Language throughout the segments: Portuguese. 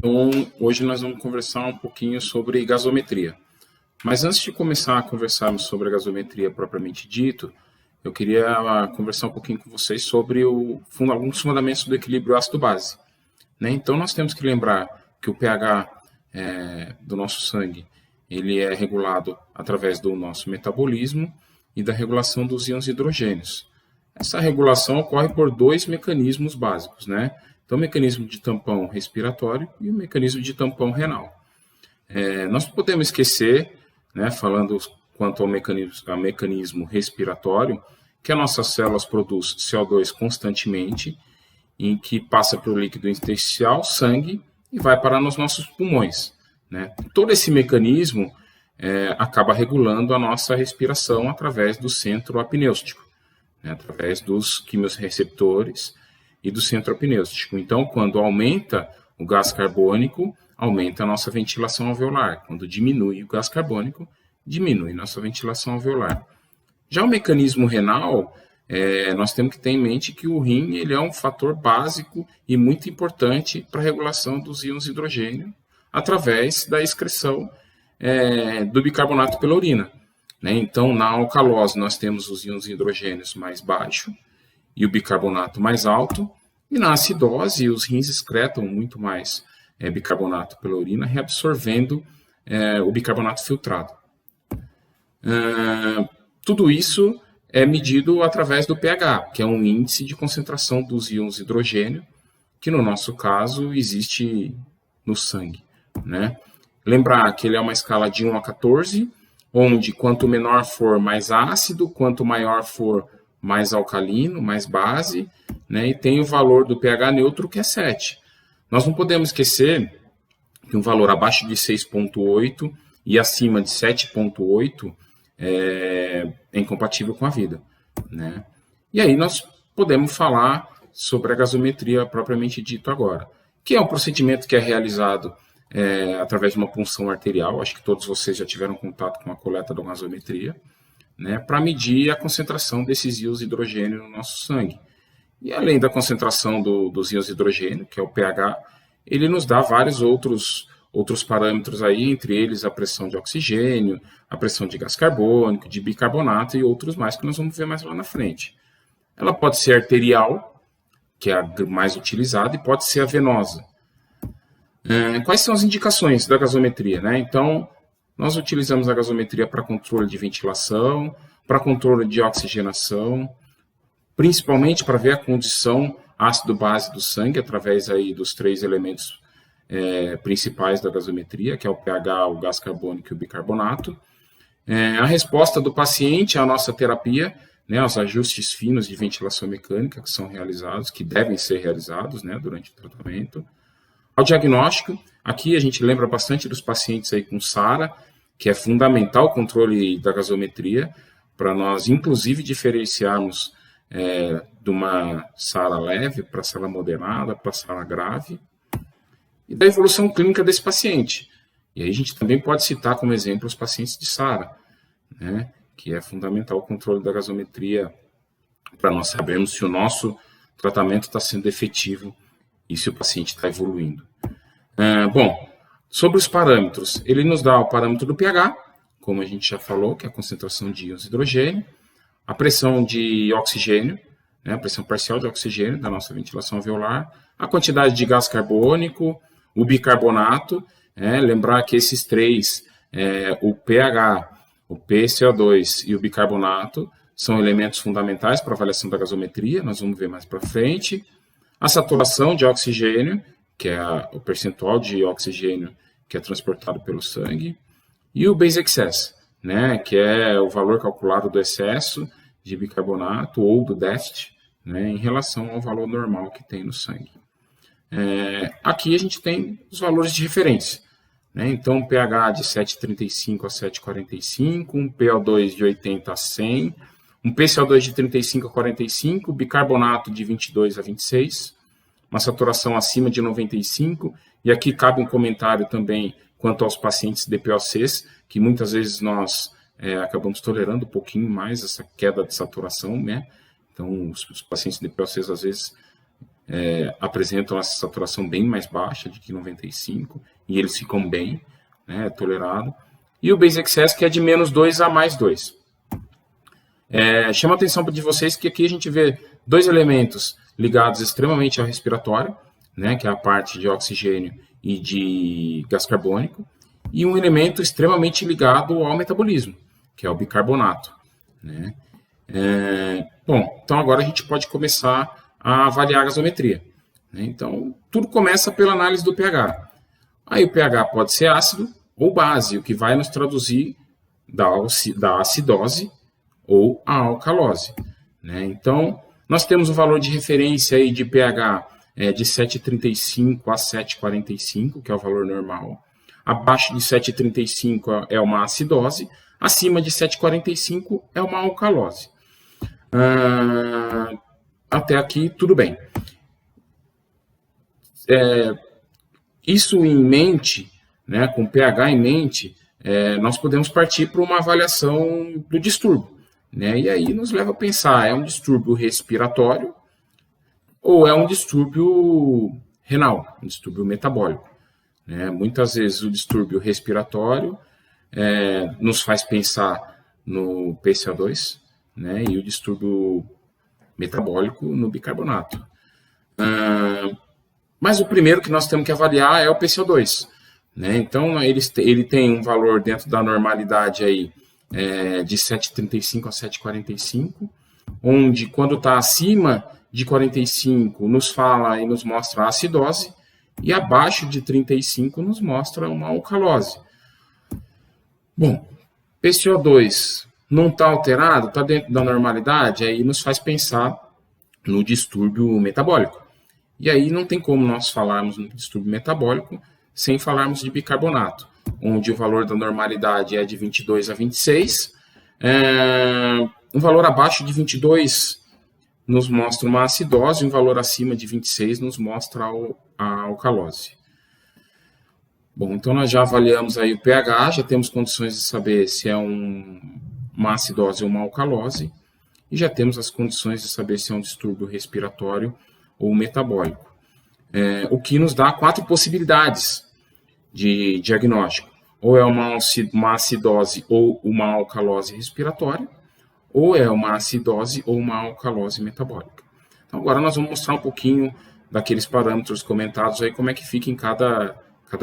Então, hoje nós vamos conversar um pouquinho sobre gasometria. Mas antes de começar a conversarmos sobre a gasometria propriamente dito, eu queria conversar um pouquinho com vocês sobre alguns fundamentos do equilíbrio ácido-base. Então, nós temos que lembrar que o pH do nosso sangue ele é regulado através do nosso metabolismo e da regulação dos íons hidrogênios. Essa regulação ocorre por dois mecanismos básicos, Então, o mecanismo de tampão respiratório e o mecanismo de tampão renal. Nós não podemos esquecer, falando quanto ao mecanismo respiratório, que as nossas células produzem CO2 constantemente, em que passa para o líquido intersticial, sangue, e vai parar nos nossos pulmões. Todo esse mecanismo acaba regulando a nossa respiração através do centro apnêutico, através dos quimiorreceptores e do centro apnêutico. Então, quando aumenta o gás carbônico, aumenta a nossa ventilação alveolar. Quando diminui o gás carbônico, diminui nossa ventilação alveolar. Já o mecanismo renal, nós temos que ter em mente que o rim ele é um fator básico e muito importante para a regulação dos íons hidrogênio através da excreção do bicarbonato pela urina. Então, na alcalose, nós temos os íons hidrogênios mais baixos e o bicarbonato mais alto, e na acidose, os rins excretam muito mais bicarbonato pela urina, reabsorvendo o bicarbonato filtrado. Tudo isso é medido através do pH, que é um índice de concentração dos íons hidrogênio, que no nosso caso existe no sangue. Lembrar que ele é uma escala de 1 a 14, onde quanto menor for, mais ácido, quanto maior for, mais alcalino, mais base, e tem o valor do pH neutro, que é 7. Nós não podemos esquecer que um valor abaixo de 6,8 e acima de 7,8 é incompatível com a vida. E aí nós podemos falar sobre a gasometria propriamente dito agora, que é um procedimento que é realizado através de uma punção arterial. Acho que todos vocês já tiveram contato com a coleta da gasometria, para medir a concentração desses íons hidrogênio no nosso sangue. E além da concentração dos íons hidrogênio, que é o pH, ele nos dá vários outros parâmetros aí, entre eles a pressão de oxigênio, a pressão de gás carbônico, de bicarbonato e outros mais que nós vamos ver mais lá na frente. Ela pode ser arterial, que é a mais utilizada, e pode ser a venosa. Quais são as indicações da gasometria? Então, nós utilizamos a gasometria para controle de ventilação, para controle de oxigenação, principalmente para ver a condição ácido-base do sangue, através aí dos 3 elementos principais da gasometria, que é o pH, o gás carbônico e o bicarbonato. A resposta do paciente à nossa terapia, os ajustes finos de ventilação mecânica que são realizados, que devem ser realizados durante o tratamento. Ao diagnóstico, aqui a gente lembra bastante dos pacientes aí com SARA, que é fundamental o controle da gasometria, para nós, inclusive, diferenciarmos de uma SARA leve para SARA moderada, para SARA grave, e da evolução clínica desse paciente. E aí a gente também pode citar como exemplo os pacientes de SARA, que é fundamental o controle da gasometria para nós sabermos se o nosso tratamento está sendo efetivo e se o paciente está evoluindo. Sobre os parâmetros, ele nos dá o parâmetro do pH, como a gente já falou, que é a concentração de íons hidrogênio, a pressão de oxigênio, a pressão parcial de oxigênio da nossa ventilação alveolar, a quantidade de gás carbônico, o bicarbonato, lembrar que esses 3, o pH, o PCO2 e o bicarbonato, são elementos fundamentais para a avaliação da gasometria, nós vamos ver mais para frente. A saturação de oxigênio, que é o percentual de oxigênio que é transportado pelo sangue, e o base excess, que é o valor calculado do excesso de bicarbonato ou do déficit, em relação ao valor normal que tem no sangue. Aqui a gente tem os valores de referência. Então, um pH de 7,35 a 7,45, um PO2 de 80 a 100, um PCO2 de 35 a 45, bicarbonato de 22 a 26, uma saturação acima de 95, e aqui cabe um comentário também quanto aos pacientes DPOCs, que muitas vezes nós acabamos tolerando um pouquinho mais essa queda de saturação, Então, os pacientes DPOCs, às vezes, apresentam essa saturação bem mais baixa, de que 95, e eles ficam bem, né, tolerado. E o base excess, que é de -2 a +2. Chama a atenção de vocês que aqui a gente vê dois elementos ligados extremamente ao respiratório, né, que é a parte de oxigênio e de gás carbônico, e um elemento extremamente ligado ao metabolismo, que é o bicarbonato, né? Bom, então agora a gente pode começar a avaliar a gasometria, né? Então, tudo começa pela análise do pH. Aí o pH pode ser ácido ou base, o que vai nos traduzir da acidose ou a alcalose, né? Então, nós temos um valor de referência aí de pH de 7,35 a 7,45, que é o valor normal. Abaixo de 7,35 é uma acidose, acima de 7,45 é uma alcalose. Até aqui, tudo bem. Isso em mente, né, com pH em mente, nós podemos partir para uma avaliação do distúrbio, né? E aí nos leva a pensar, é um distúrbio respiratório ou é um distúrbio renal, um distúrbio metabólico, né? Muitas vezes o distúrbio respiratório nos faz pensar no PCO2, né? E o distúrbio metabólico no bicarbonato. Mas o primeiro que nós temos que avaliar é o PCO2, né? Então ele tem um valor dentro da normalidade aí, de 7,35 a 7,45, onde quando está acima de 45 nos fala e nos mostra a acidose, e abaixo de 35 nos mostra uma alcalose. Bom, PCO2 não está alterado, está dentro da normalidade, aí nos faz pensar no distúrbio metabólico. E aí não tem como nós falarmos no distúrbio metabólico sem falarmos de bicarbonato, onde o valor da normalidade é de 22 a 26. Um valor abaixo de 22 nos mostra uma acidose, um valor acima de 26 nos mostra a alcalose. Bom, então nós já avaliamos aí o pH, já temos condições de saber se é uma acidose ou uma alcalose, e já temos as condições de saber se é um distúrbio respiratório ou metabólico. O que nos dá 4 possibilidades de diagnóstico. Ou é uma acidose ou uma alcalose respiratória, ou é uma acidose ou uma alcalose metabólica. Então agora nós vamos mostrar um pouquinho daqueles parâmetros comentados aí, como é que fica em cada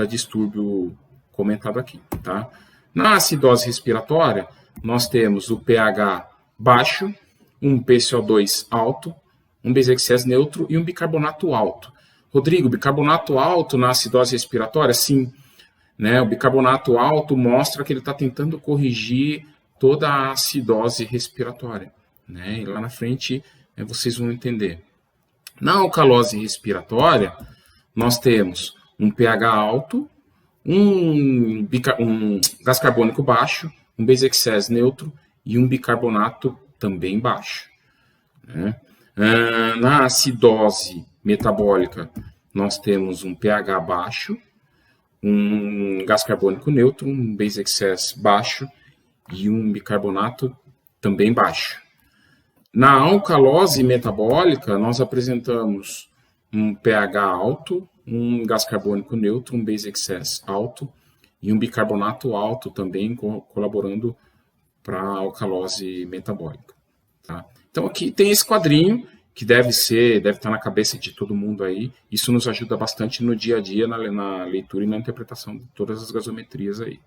distúrbio comentado aqui, tá? Na acidose respiratória, nós temos o pH baixo, um PCO2 alto, um base excess neutro e um bicarbonato alto. Rodrigo, bicarbonato alto na acidose respiratória? Sim. Né? O bicarbonato alto mostra que ele está tentando corrigir toda a acidose respiratória, né? E lá na frente vocês vão entender. Na alcalose respiratória, nós temos um pH alto, um gás carbônico baixo, um base excess neutro e um bicarbonato também baixo, né? Na acidose metabólica, nós temos um pH baixo, um gás carbônico neutro, um base excess baixo e um bicarbonato também baixo. Na alcalose metabólica, nós apresentamos um pH alto, um gás carbônico neutro, um base excess alto e um bicarbonato alto também, colaborando para a alcalose metabólica, tá? Então aqui tem esse quadrinho que deve estar na cabeça de todo mundo aí. Isso nos ajuda bastante no dia a dia, na leitura e na interpretação de todas as gasometrias aí.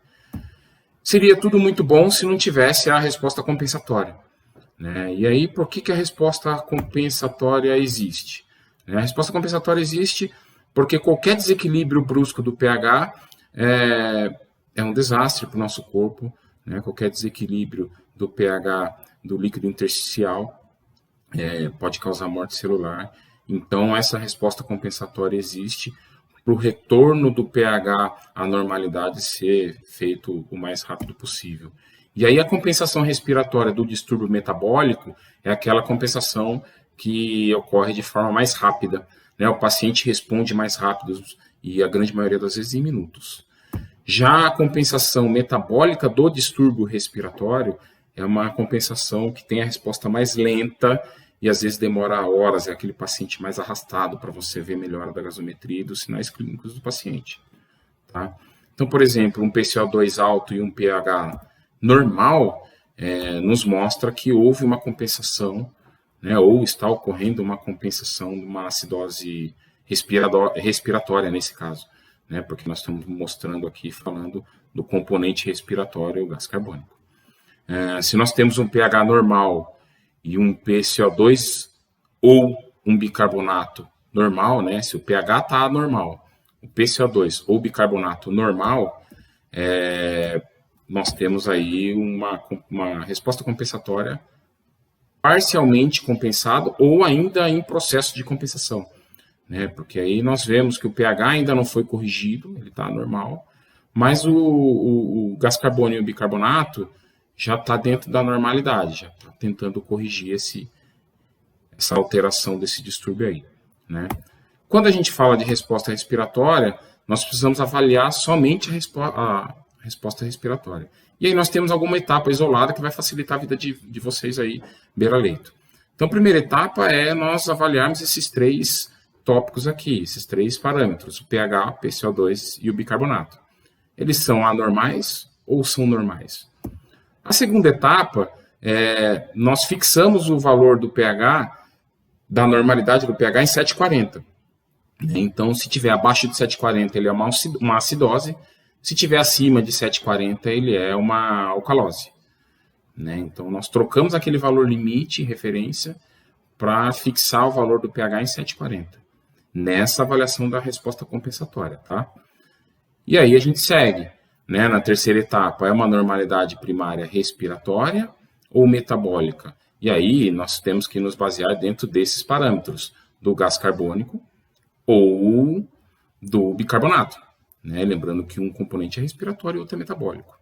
Seria tudo muito bom se não tivesse a resposta compensatória, né? E aí, por que a resposta compensatória existe? A resposta compensatória existe porque qualquer desequilíbrio brusco do pH é um desastre para o nosso corpo, né? Qualquer desequilíbrio do pH do líquido intersticial pode causar morte celular. Então, essa resposta compensatória existe para o retorno do pH à normalidade ser feito o mais rápido possível. E aí a compensação respiratória do distúrbio metabólico é aquela compensação que ocorre de forma mais rápida, né? O paciente responde mais rápido e a grande maioria das vezes em minutos. Já a compensação metabólica do distúrbio respiratório é uma compensação que tem a resposta mais lenta e às vezes demora horas, é aquele paciente mais arrastado para você ver melhora da gasometria e dos sinais clínicos do paciente. Tá? Então, por exemplo, um PCO2 alto e um pH normal nos mostra que houve uma compensação, né, ou está ocorrendo uma compensação de uma acidose respiratória nesse caso, né, porque nós estamos mostrando aqui, falando do componente respiratório, o gás carbônico. Se nós temos um pH normal e um PCO2 ou um bicarbonato normal, né, se o pH está normal, o PCO2 ou bicarbonato normal, nós temos aí uma resposta compensatória parcialmente compensado ou ainda em processo de compensação, né? Porque aí nós vemos que o pH ainda não foi corrigido, ele está normal, mas o gás carbônico e o bicarbonato já está dentro da normalidade, já está tentando corrigir essa alteração desse distúrbio aí, né? Quando a gente fala de resposta respiratória, nós precisamos avaliar somente a resposta respiratória. E aí nós temos alguma etapa isolada que vai facilitar a vida de vocês aí, beira-leito. Então, a primeira etapa é nós avaliarmos esses 3 tópicos aqui, esses 3 parâmetros, o pH, o PCO2 e o bicarbonato. Eles são anormais ou são normais? A segunda etapa, nós fixamos o valor do pH, da normalidade do pH em 740. Então, se tiver abaixo de 740, ele é uma acidose. Se tiver acima de 740, ele é uma alcalose, né? Então, nós trocamos aquele valor limite, referência, para fixar o valor do pH em 740, nessa avaliação da resposta compensatória, tá? E aí a gente segue, né? Na terceira etapa, é uma normalidade primária respiratória ou metabólica? E aí nós temos que nos basear dentro desses parâmetros, do gás carbônico ou do bicarbonato, né? Lembrando que um componente é respiratório e outro é metabólico.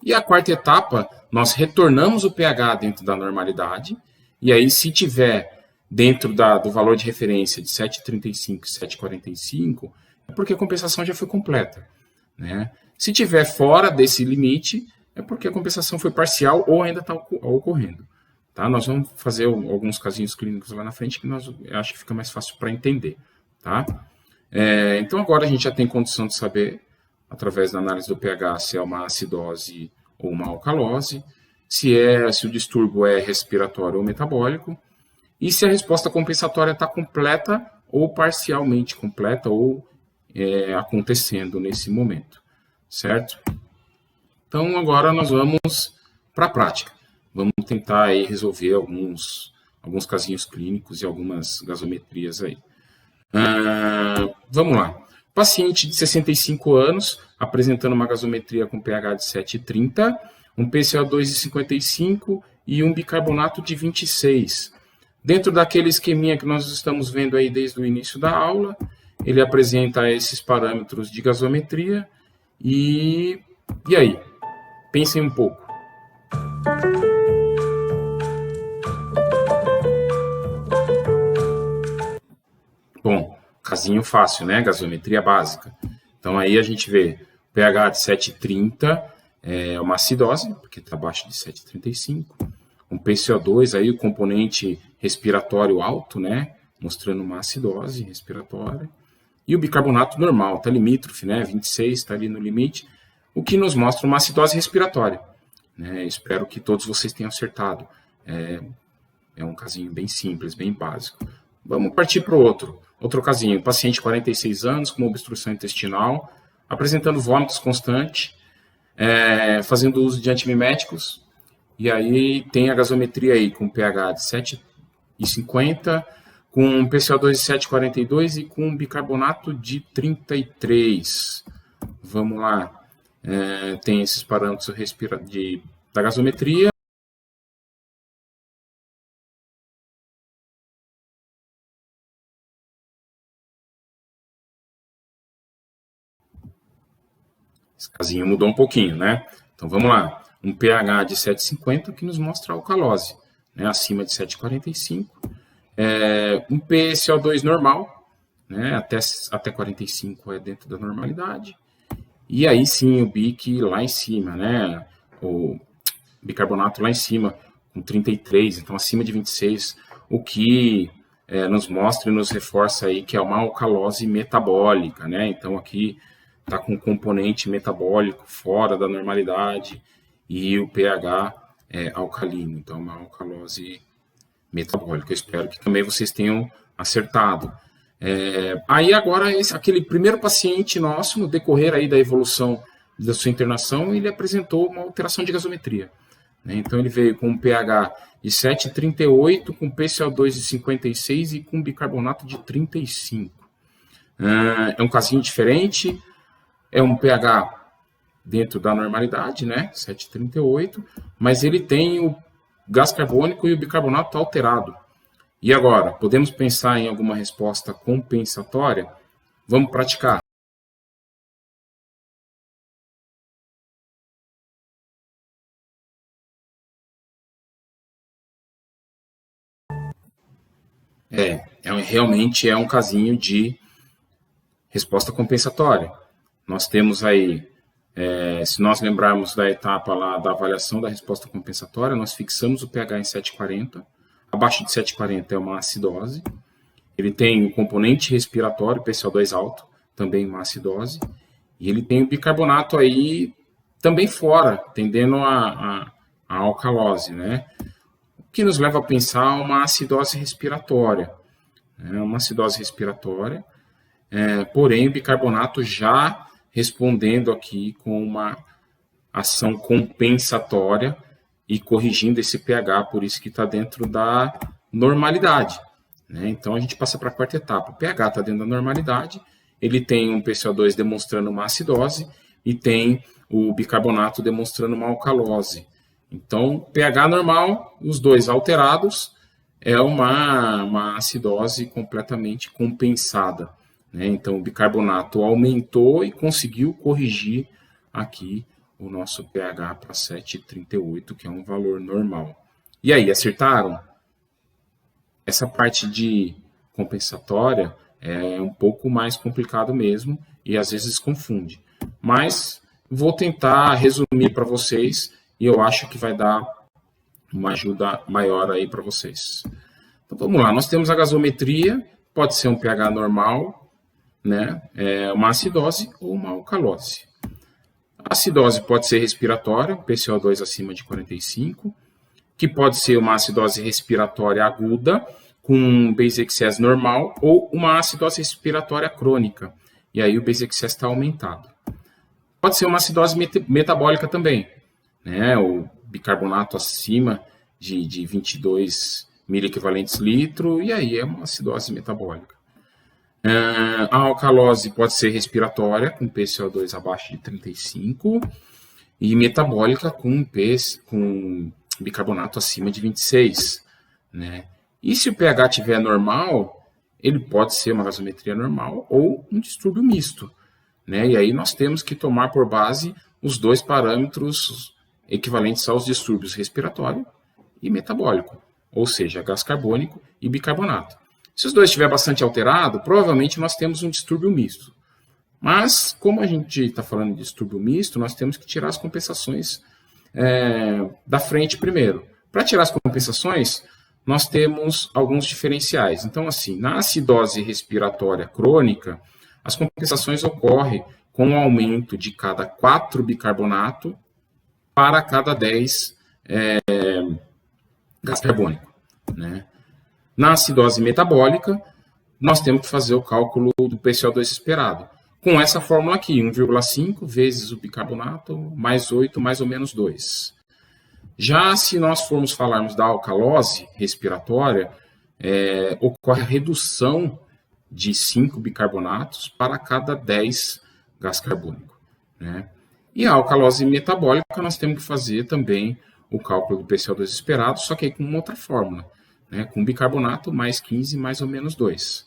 E a quarta etapa, nós retornamos o pH dentro da normalidade, e aí se tiver dentro do valor de referência de 7,35 e 7,45, é porque a compensação já foi completa, né? Se tiver fora desse limite, é porque a compensação foi parcial ou ainda está ocorrendo. Tá? Nós vamos fazer alguns casinhos clínicos lá na frente que eu acho que fica mais fácil para entender. Tá? Então agora a gente já tem condição de saber, através da análise do pH, se é uma acidose ou uma alcalose, se o distúrbio é respiratório ou metabólico, e se a resposta compensatória está completa ou parcialmente completa ou acontecendo nesse momento, certo? Então agora nós vamos para a prática. Vamos tentar aí resolver alguns casinhos clínicos e algumas gasometrias aí. Vamos lá. Paciente de 65 anos, apresentando uma gasometria com pH de 7,30, um PCO2 de 55 e um bicarbonato de 26. Dentro daquele esqueminha que nós estamos vendo aí desde o início da aula, ele apresenta esses parâmetros de gasometria e aí? Pensem um pouco. Bom, casinho fácil, né? Gasometria básica. Então aí a gente vê pH de 7,30 é uma acidose, porque está abaixo de 7,35. Um PCO2, aí o componente respiratório alto, né? Mostrando uma acidose respiratória. E o bicarbonato normal, está limítrofe, né? 26, está ali no limite, o que nos mostra uma acidose respiratória, né? Espero que todos vocês tenham acertado. É um casinho bem simples, bem básico. Vamos partir para o outro casinho. Paciente de 46 anos, com obstrução intestinal, apresentando vômitos constantes, fazendo uso de antimiméticos, e aí tem a gasometria aí com pH de 7,50, com PCO2 de 7,42 e com bicarbonato de 33. Vamos lá. Tem esses parâmetros da gasometria. Esse casinho mudou um pouquinho, né? Então vamos lá. Um pH de 7,50 que nos mostra a alcalose, né? Acima de 7,45. Um PCO2 normal, né? Até 45 é dentro da normalidade. E aí sim o BIC lá em cima, né? O bicarbonato lá em cima, com 33, então acima de 26. o que nos mostra e nos reforça aí que é uma alcalose metabólica, né? Então aqui está com um componente metabólico fora da normalidade e o pH é alcalino, então uma alcalose metabólica. Eu espero que também vocês tenham acertado. Aí agora, aquele primeiro paciente nosso, no decorrer aí da evolução da sua internação, ele apresentou uma alteração de gasometria. Né? Então ele veio com um pH de 7,38, com PCO2 de 56 e com bicarbonato de 35. É um casinho diferente, é um pH dentro da normalidade, né? 7,38, mas ele tem o gás carbônico e o bicarbonato alterado. E agora, podemos pensar em alguma resposta compensatória? Vamos praticar. Realmente é um casinho de resposta compensatória. Nós temos aí, se nós lembrarmos da etapa lá da avaliação da resposta compensatória, nós fixamos o pH em 7,40. Abaixo de 7,40 é uma acidose. Ele tem um componente respiratório, PCO2 alto, também uma acidose. E ele tem o bicarbonato aí também fora, tendendo a alcalose, né? O que nos leva a pensar uma acidose respiratória. Uma acidose respiratória, porém o bicarbonato já respondendo aqui com uma ação compensatória e corrigindo esse pH, por isso que está dentro da normalidade. Né? Então a gente passa para a quarta etapa. O pH está dentro da normalidade, ele tem um PCO2 demonstrando uma acidose e tem o bicarbonato demonstrando uma alcalose. Então, pH normal, os dois alterados, é uma acidose completamente compensada. Né? Então, o bicarbonato aumentou e conseguiu corrigir aqui o nosso pH para 7,38, que é um valor normal. E aí, acertaram? Essa parte de compensatória é um pouco mais complicado mesmo e às vezes confunde. Mas vou tentar resumir para vocês e eu acho que vai dar uma ajuda maior aí para vocês. Então vamos lá, nós temos a gasometria, pode ser um pH normal, né? Uma acidose ou uma alcalose. A acidose pode ser respiratória, PCO2 acima de 45, que pode ser uma acidose respiratória aguda, com base excess normal, ou uma acidose respiratória crônica, e aí o base excess está aumentado. Pode ser uma acidose metabólica também, né? O bicarbonato acima de 22 miliequivalentes litro, e aí é uma acidose metabólica. A alcalose pode ser respiratória, com PCO2 abaixo de 35, e metabólica com bicarbonato acima de 26. Né? E se o pH estiver normal, ele pode ser uma gasometria normal ou um distúrbio misto. Né? E aí nós temos que tomar por base os dois parâmetros equivalentes aos distúrbios respiratório e metabólico, ou seja, gás carbônico e bicarbonato. Se os dois estiver bastante alterado, provavelmente nós temos um distúrbio misto. Mas, como a gente está falando de distúrbio misto, nós temos que tirar as compensações da frente primeiro. Para tirar as compensações, nós temos alguns diferenciais. Então, assim, na acidose respiratória crônica, as compensações ocorrem com um aumento de cada 4 bicarbonato para cada 10 gás carbônico. Né? Na acidose metabólica, nós temos que fazer o cálculo do PCO2 esperado. Com essa fórmula aqui, 1,5 vezes o bicarbonato, mais 8, mais ou menos 2. Já se nós formos falarmos da alcalose respiratória, ocorre a redução de 5 bicarbonatos para cada 10 gás carbônico. Né? E a alcalose metabólica, nós temos que fazer também o cálculo do PCO2 esperado, só que aí com uma outra fórmula, né? Com bicarbonato mais 15, mais ou menos 2.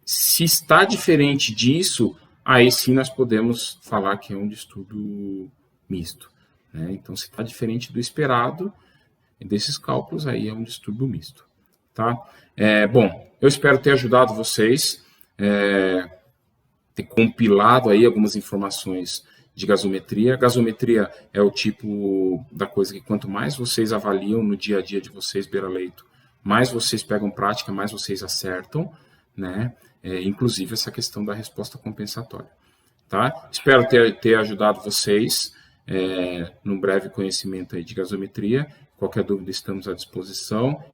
Se está diferente disso, aí sim nós podemos falar que é um distúrbio misto. Né? Então, se está diferente do esperado, desses cálculos, aí é um distúrbio misto. Tá? Bom, eu espero ter ajudado vocês, ter compilado aí algumas informações de gasometria. Gasometria é o tipo da coisa que quanto mais vocês avaliam no dia a dia de vocês beira-leito, mais vocês pegam prática, mais vocês acertam, né? Inclusive essa questão da resposta compensatória. Tá? Espero ter ajudado vocês num breve conhecimento aí de gasometria. Qualquer dúvida, estamos à disposição.